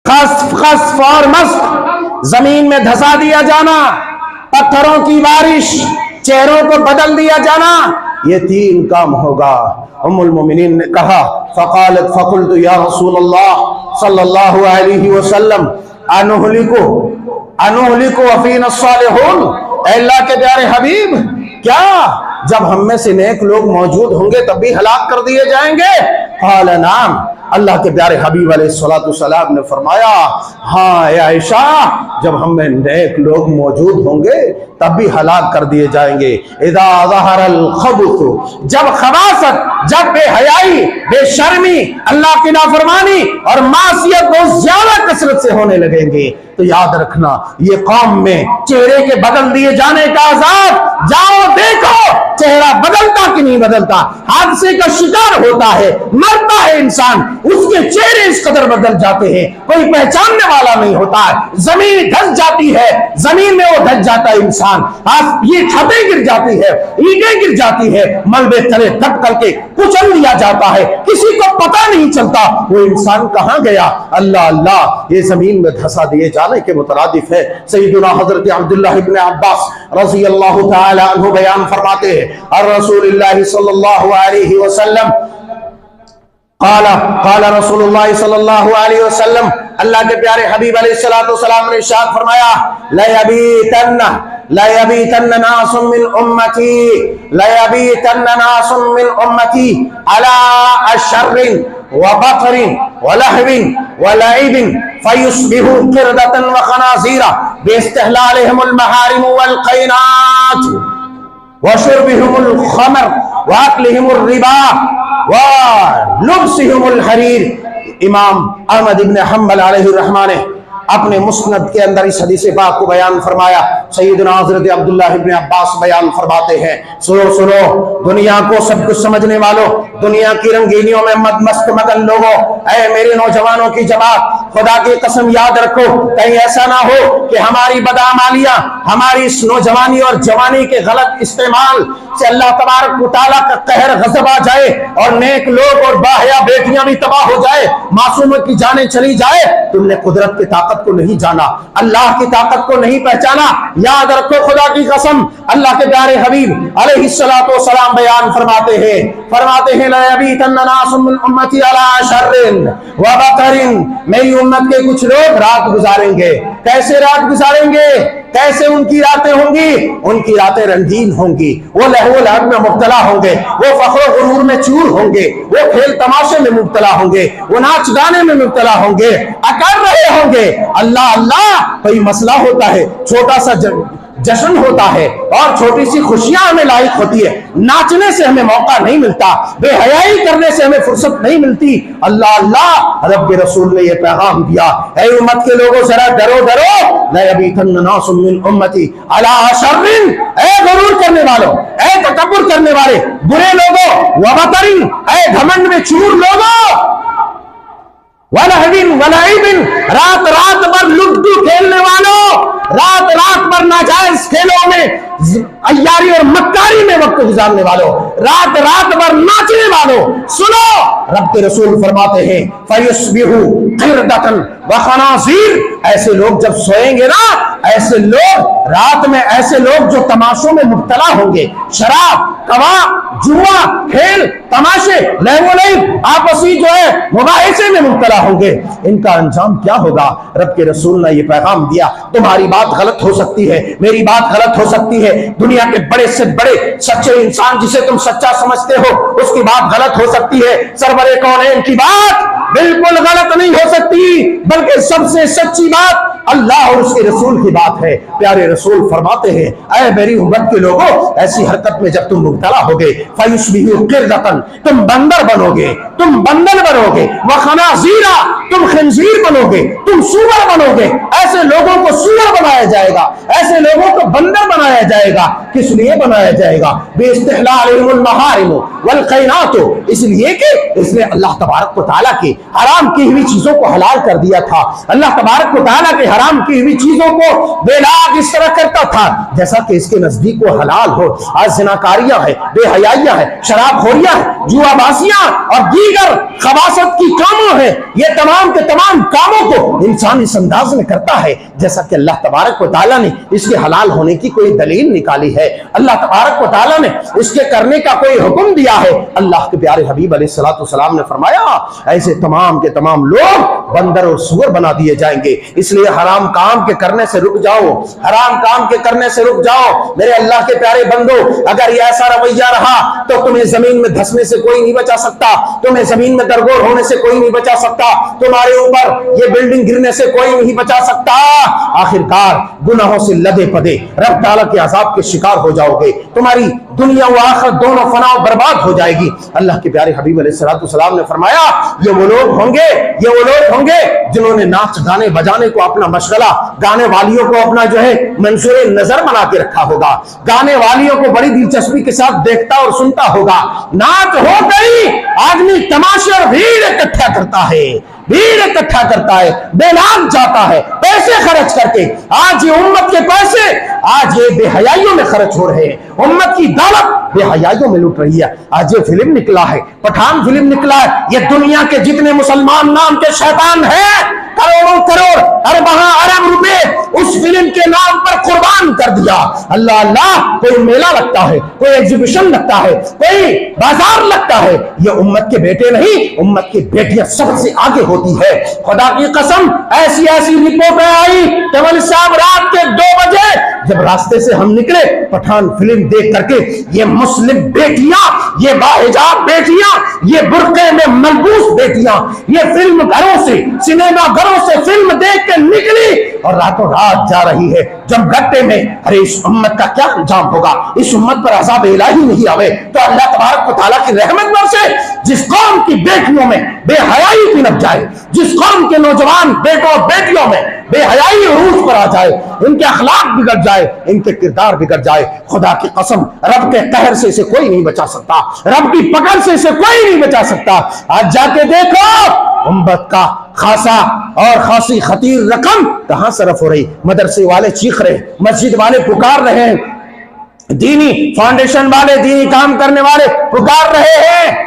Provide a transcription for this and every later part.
خسف خسف اور مسخ، زمین میں دھسا دیا جانا، پتھروں کی بارش، چہروں کو بدل دیا جانا، یہ تین کام ہوگا۔ ام المومنین نے کہا فقالت فقلت یا رسول اللہ صلی اللہ علیہ وسلم انہلکو وفینا الصالحون، اے اللہ کے پیارے حبیب، کیا جب ہم میں سے نیک لوگ موجود ہوں گے تب بھی ہلاک کر دیے جائیں گے؟ قال نعم، اللہ کے پیارے حبیب علیہ السلام نے فرمایا ہاں اے عائشہ، جب ہم میں نیک لوگ موجود ہوں گے تب بھی ہلاک کر دیے جائیں گے۔ اذا ظہر الخبث، جب خباثت، جب بے حیائی، بے شرمی، اللہ کی نافرمانی اور معصیت بہت زیادہ کثرت سے ہونے لگیں گے تو یاد رکھنا یہ قوم میں چہرے کے بدل دیے جانے کا عذاب، جاؤ دیکھو چہرہ بدلتا کہ نہیں بدلتا، حادثے کا شکار ہوتا ہے، مرتا ہے انسان، اس کے چہرے اس قدر بدل جاتے ہیں کوئی پہچاننے والا نہیں ہوتا ہے، زمین دھس جاتی ہے، زمین میں وہ دھس جاتا ہے انسان، یہ چھتیں گر جاتی ہے، اینٹیں گر جاتی ہے، ملبے تلے دب کر کے کچل دیا جاتا ہے، کسی کو پتہ نہیں چلتا وہ انسان کہاں گیا۔ اللہ اللہ، یہ زمین میں دھسا دیے جانے کے مترادف ہے۔ سیدنا حضرت عبداللہ ابن عباس رضی اللہ تعالی عنہ بیان فرماتے ہیں اور رسول اللہ صلی اللہ علیہ وسلم قال رسول اللہ صلی اللہ علیہ وسلم، اللہ کے پیارے حبیب علیہ السلام نے ارشاد فرمایا لَيَبِيتَنَّ نَاسٌ مِّنْ أُمَّتِي عَلَىٰ أَشَرٍ وَبَطْرٍ وَلَهْوٍ وَلَعِبٍ فَيُصْبِحُوا قِرْدَةً وَخَنَازِيرَ بِاسْتِحْلَالِهِمُ الْمَحَارِمُ وَالْقَيْنَاتُ وَشُرْبِهِمُ الْخَمْرِ وَأَكْلِهِمُ الرِّبَا وَلُبْسِهِمُ الْحَرِيرِ۔ امام احمد ابن حنبل علیہ الرحمہ نے اپنے مسند کے اندر اس حدیث پاک کو بیان فرمایا۔ سیدنا حضرت عبداللہ ابن عباس بیان فرماتے ہیں سنو دنیا کو سب کچھ سمجھنے والوں، دنیا کی رنگینیوں میں مست مگن لوگوں، اے میرے نوجوانوں کی جماعت، خدا کی قسم یاد رکھو کہیں ایسا نہ ہو کہ ہماری بدعمالیاں، ہماری اس نوجوانی اور جوانی کے غلط استعمال سے اللہ تبارک و تعالیٰ کا قہر غضب آ جائے اور نیک لوگ اور باحیا بیٹیاں بھی تباہ ہو جائے، معصوموں کی جانیں چلی جائے۔ تم نے قدرت کی طاقت کو نہیں جانا، اللہ کی طاقت کو نہیں پہچانا۔ یاد رکھو خدا کی قسم، اللہ کے پیارے حبیب علیہ السلام بیان فرماتے ہیں لَيَبِيتَنَّ نَاسٌ مِّنْ أُمَّتِي عَلَىٰ شَرٍّ وَبَطَرٍ، میری امت کے کچھ لوگ رات گزاریں گے۔ کیسے رات گزاریں گے؟ کیسے ان کی راتیں ہوں گی؟ ان کی راتیں رنگین ہوں گی، وہ لہو و لعب میں مبتلا ہوں گے، وہ فخر و غرور میں چور ہوں گے، وہ کھیل تماشے میں مبتلا ہوں گے، وہ ناچ گانے میں مبتلا ہوں گے، اکر رہے ہوں گے۔ اللہ اللہ، کوئی مسئلہ ہوتا ہے، چھوٹا سا جشن ہوتا ہے اور چھوٹی سی خوشیاں ہمیں لاحق ہوتی ہے، ناچنے سے ہمیں موقع نہیں ملتا، بے حیائی کرنے سے ہمیں فرصت نہیں ملتی۔ اللہ اللہ، رب رسول نے یہ پیغام دیا، اے امت کے لوگوں ذرا ڈرو لَيَبِيتَنَّ نَاسٌ مِّنْ أُمَّتِي عَلَىٰ شَرٍّ، اے غرور کرنے والوں، اے تکبر کرنے والے برے لوگوں، وَبَطَرٍ، اے گھمنڈ میں چور لوگوں، وَلَهْوٍ وَلَعِبٍ، رات بھر لڈو کھیلنے والوں، رات بھر ناجائز کھیلوں میں عیاری اور مکاری میں وقت گزارنے والوں، رات بھر ناچنے والوں، سنو رب کے رسول فرماتے ہیں فَيُصْبِحُوا قِرْدَةً وَخَنَازِيرَ، ایسے لوگ جب سوئیں گے نا، ایسے لوگ رات میں، ایسے لوگ جو تماشوں میں مبتلا ہوں گے، شراب، کباب، جوا، کھیل تماشے، لہو و لعب، آپسی جو ہے مباحثے میں مبتلا ہوں گے، ان کا انجام کیا ہوگا؟ رب کے رسول نے یہ پیغام دیا، تمہاری بات غلط ہو سکتی ہے، میری بات غلط ہو سکتی ہے، دنیا کے بڑے سے بڑے سچے انسان جسے تم سچا سمجھتے ہو اس کی بات غلط ہو سکتی ہے، سرور کونین کی بات بالکل غلط نہیں ہو سکتی، بلکہ سب سے سچی بات اللہ اور اس کے رسول کی بات ہے۔ پیارے رسول فرماتے ہیں اے میری امت کے لوگوں، ایسی حرکت میں جب تم مبتلا ہوگے فَيُصْبِحُوا قِرْدَةً، تم بندر بنو گے، تم بندر بنو گے، وَخَنَازِيرَ، تم خنزیر بنو گے، تم سور بنو گے۔ ایسے لوگوں کو سور بنایا جائے گا، ایسے لوگوں کو بندر بنایا جائے گا۔ کس لیے بنایا جائے گا؟ بِاسْتِحْلَالِهِمُ الْمَحَارِمُ وَالْقَيْنَاتُ، اس لیے کہ اس نے اللہ تبارک و تعالیٰ کی حرام کی ہوئی چیزوں کو حلال کر دیا تھا. اللہ تبارک و تعالیٰ کے حرام کی ہوئی چیزوں کو بے لاگ اس طرح کرتا تھا جیسا کہ اس کے نزدیک وہ حلال ہو. آج زناکاریاں ہیں، بے حیائیاں ہیں، شراب خوریاں ہیں، جوا بازیاں اور دیگر خباثت کی کاموں ہیں. یہ تمام کے تمام کاموں کو انسان اس انداز میں کرتا ہے جیسا کہ اللہ تبارک و تعالیٰ نے اس کے حلال ہونے کی کوئی دلیل نکالی ہے. اللہ تبارک و تعالیٰ نے اس کے کرنے کا کوئی حکم دیا ہے. اللہ کے پیارے حبیب علیہ الصلوۃ والسلام نے فرمایا ایسے تمام کے تمام لوگ بندر اور سور بنا دیے جائیں گے. اس لیے حرام کام کے کرنے سے رک جاؤ، حرام کام کے کرنے سے رک جاؤ میرے اللہ کے پیارے بندو. اگر یہ ایسا رویہ رہا تو تمہیں زمین میں دھسنے سے کوئی نہیں بچا سکتا، تمہیں زمین میں درگور ہونے سے کوئی نہیں بچا سکتا، تمہارے اوپر یہ بلڈنگ گرنے سے کوئی نہیں بچا سکتا. آخرکار گناہوں سے لدے پدے رب تعالیٰ کے عذاب کے شکار ہو جاؤ گے. تمہاری دنیا و آخرت دونوں فنا و برباد ہو جائے گی. اللہ کے پیارے حبیب علیہ الصلوۃ والسلام نے فرمایا یہ وہ لوگ ہوں گے جنہوں نے ناچ گانے بجانے کو اپنا مشغلہ، گانے والیوں کو اپنا جو ہے منصور نظر بنا کے رکھا ہوگا، گانے والیوں کو بڑی دلچسپی کے ساتھ دیکھتا اور سنتا ہوگا. ناچ ہو گئی، آدمی تماشے اور بھیڑ اکٹھا کرتا ہے، بے لاگ جاتا ہے پیسے خرچ کر کے. آج یہ امت کے پیسے آج یہ بے حیائیوں میں خرچ ہو رہے ہیں، امت کی دولت بے حیائیوں میں لوٹ رہی ہے. آج یہ فلم نکلا ہے، پٹھان فلم نکلا ہے، یہ دنیا کے جتنے مسلمان نام کے شیطان ہیں کروڑوں کروڑ ارب روپے اس فلم کے نام پر قربان کر دیا. اللہ اللہ، کوئی میلہ لگتا ہے، کوئی ایگزیبیشن لگتا ہے، کوئی بازار لگتا ہے. یہ امت کے بیٹے نہیں، امت کی بیٹیاں سب سے آگے ہوتی ہے. خدا کی قسم ایسی رپورٹیں آئی کہ مولوی صاحب رات کے 2 بجے جب راستے سے ہم نکلے پٹھان فلم دیکھ کر کے یہ مسلم بیٹیاں، یہ باحجاب بیٹیاں، یہ برقعے میں ملبوس بیٹیاں یہ فلم گھروں سے، سنیما گھروں سے فلم دیکھ کے نکلی اور راتوں رات جا رہی ہے جم گٹے میں. ارے اس امت کا کیا انجام ہوگا؟ اس امت پر عذاب الہی نہیں آوے تو اللہ تبارک و تعالیٰ کی رحمت برسے. جس قوم کی بیٹیوں میں بے حیائی پنپ جائے، جس قوم کے نوجوان بیٹوں اور بیٹیوں میں بے حیائی عروج پر آ جائے، ان کے اخلاق بگڑ جائے، ان کے کردار بگڑ جائے، خدا کی قسم رب کے قہر سے اسے کوئی نہیں بچا سکتا، رب کی پکڑ سے اسے کوئی نہیں بچا سکتا. آج جا کے دیکھو امت کا خاصا اور خاصی خطیر رقم کہاں صرف ہو رہی. مدرسے والے چیخ رہے، مسجد والے پکار رہے ہیں، دینی فاؤنڈیشن والے، دینی کام کرنے والے پکار رہے ہیں،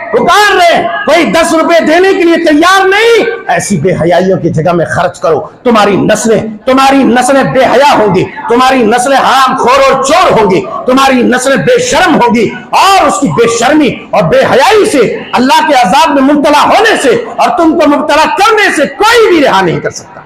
کوئی 10 روپے دینے کے لیے تیار نہیں. ایسی بے حیائیوں کی جگہ میں خرچ کرو، تمہاری نسلیں بے حیا ہوں گی، تمہاری نسلیں حرام خور اور چور ہوں گی، تمہاری نسلیں بے شرم ہوں گی. اور اس کی بے شرمی اور بے حیائی سے، اللہ کے عذاب میں مبتلا ہونے سے اور تم کو مبتلا کرنے سے کوئی بھی رہا نہیں کر سکتا.